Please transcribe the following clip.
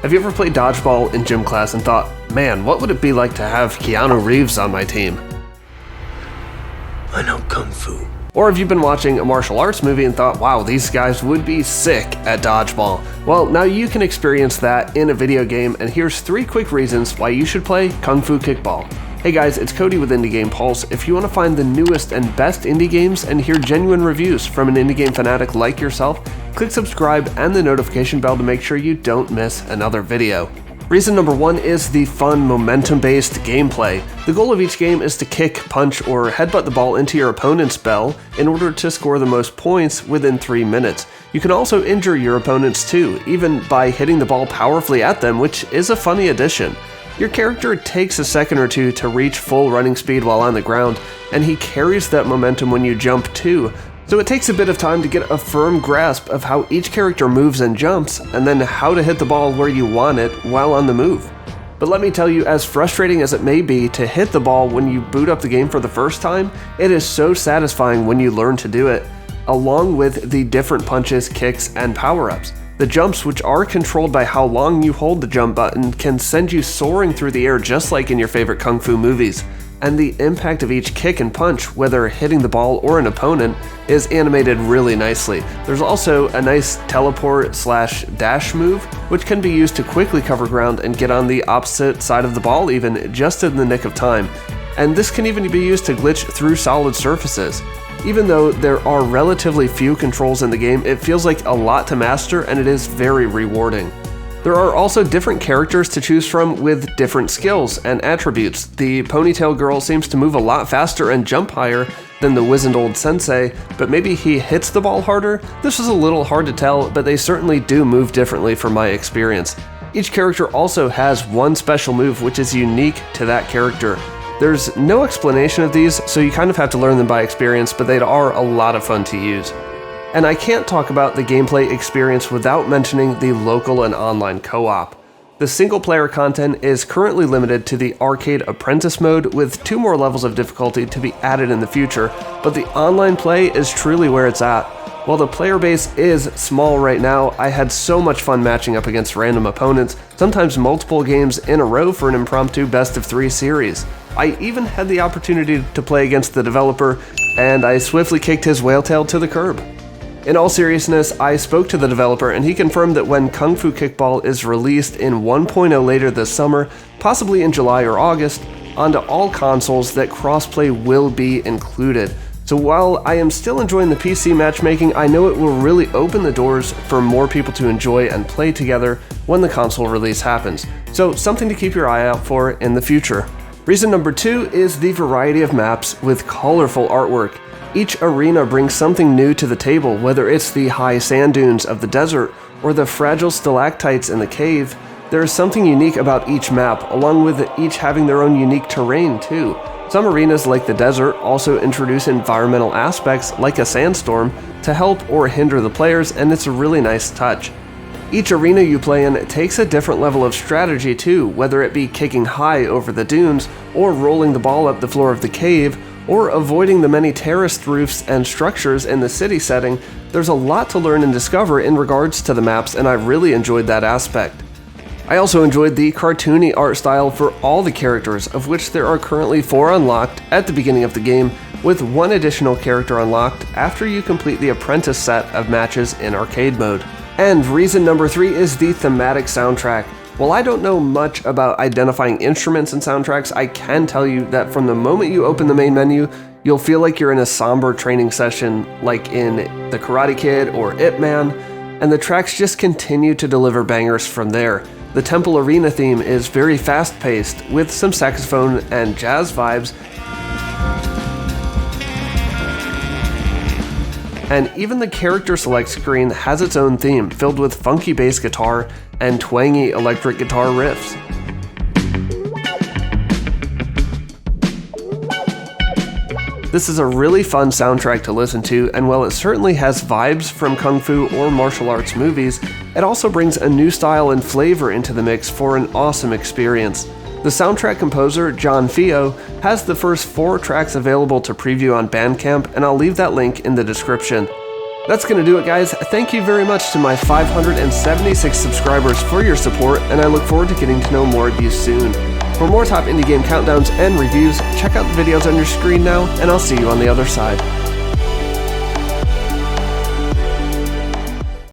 Have you ever played dodgeball in gym class and thought, man, what would it be like to have Keanu Reeves on my team? I know Kung Fu. Or have you been watching a martial arts movie and thought, wow, these guys would be sick at dodgeball? Well, now you can experience that in a video game, and here's 3 quick reasons why you should play KungFu Kickball. Hey guys, it's Cody with Indie Game Pulse. If you want to find the newest and best indie games and hear genuine reviews from an indie game fanatic like yourself, click subscribe and the notification bell to make sure you don't miss another video. Reason number 1 is the fun, momentum-based gameplay. The goal of each game is to kick, punch, or headbutt the ball into your opponent's bell in order to score the most points within 3 minutes. You can also injure your opponents too, even by hitting the ball powerfully at them, which is a funny addition. Your character takes a second or two to reach full running speed while on the ground, and he carries that momentum when you jump too. So it takes a bit of time to get a firm grasp of how each character moves and jumps, and then how to hit the ball where you want it while on the move. But let me tell you, as frustrating as it may be to hit the ball when you boot up the game for the first time, it is so satisfying when you learn to do it, along with the different punches, kicks, and power-ups. The jumps, which are controlled by how long you hold the jump button, can send you soaring through the air just like in your favorite kung fu movies. And the impact of each kick and punch, whether hitting the ball or an opponent, is animated really nicely. There's also a nice teleport/dash move, which can be used to quickly cover ground and get on the opposite side of the ball even just in the nick of time. And this can even be used to glitch through solid surfaces. Even though there are relatively few controls in the game, it feels like a lot to master and it is very rewarding. There are also different characters to choose from with different skills and attributes. The ponytail girl seems to move a lot faster and jump higher than the wizened old sensei, but maybe he hits the ball harder? This is a little hard to tell, but they certainly do move differently from my experience. Each character also has one special move which is unique to that character. There's no explanation of these, so you kind of have to learn them by experience, but they are a lot of fun to use. And I can't talk about the gameplay experience without mentioning the local and online co-op. The single-player content is currently limited to the Arcade Apprentice mode, with 2 more levels of difficulty to be added in the future, but the online play is truly where it's at. While the player base is small right now, I had so much fun matching up against random opponents, sometimes multiple games in a row for an impromptu best-of-3 series. I even had the opportunity to play against the developer, and I swiftly kicked his whale tail to the curb. In all seriousness, I spoke to the developer and he confirmed that when KungFu Kickball is released in 1.0 later this summer, possibly in July or August, onto all consoles, that crossplay will be included. So while I am still enjoying the PC matchmaking, I know it will really open the doors for more people to enjoy and play together when the console release happens. So something to keep your eye out for in the future. Reason number 2 is the variety of maps with colorful artwork. Each arena brings something new to the table, whether it's the high sand dunes of the desert or the fragile stalactites in the cave. There is something unique about each map, along with each having their own unique terrain too. Some arenas, like the desert, also introduce environmental aspects like a sandstorm to help or hinder the players, and it's a really nice touch. Each arena you play in takes a different level of strategy too, whether it be kicking high over the dunes, or rolling the ball up the floor of the cave, or avoiding the many terraced roofs and structures in the city setting. There's a lot to learn and discover in regards to the maps, and I really enjoyed that aspect. I also enjoyed the cartoony art style for all the characters, of which there are currently 4 unlocked at the beginning of the game, with 1 additional character unlocked after you complete the apprentice set of matches in arcade mode. And reason number 3 is the thematic soundtrack. While I don't know much about identifying instruments and soundtracks, I can tell you that from the moment you open the main menu, you'll feel like you're in a somber training session like in The Karate Kid or Ip Man, and the tracks just continue to deliver bangers from there. The Temple Arena theme is very fast-paced, with some saxophone and jazz vibes, and even the character select screen has its own theme, filled with funky bass guitar and twangy electric guitar riffs. This is a really fun soundtrack to listen to, and while it certainly has vibes from kung fu or martial arts movies, it also brings a new style and flavor into the mix for an awesome experience. The soundtrack composer, John Fio, has the first 4 tracks available to preview on Bandcamp, and I'll leave that link in the description. That's gonna do it, guys. Thank you very much to my 576 subscribers for your support, and I look forward to getting to know more of you soon. For more top indie game countdowns and reviews, check out the videos on your screen now, and I'll see you on the other side.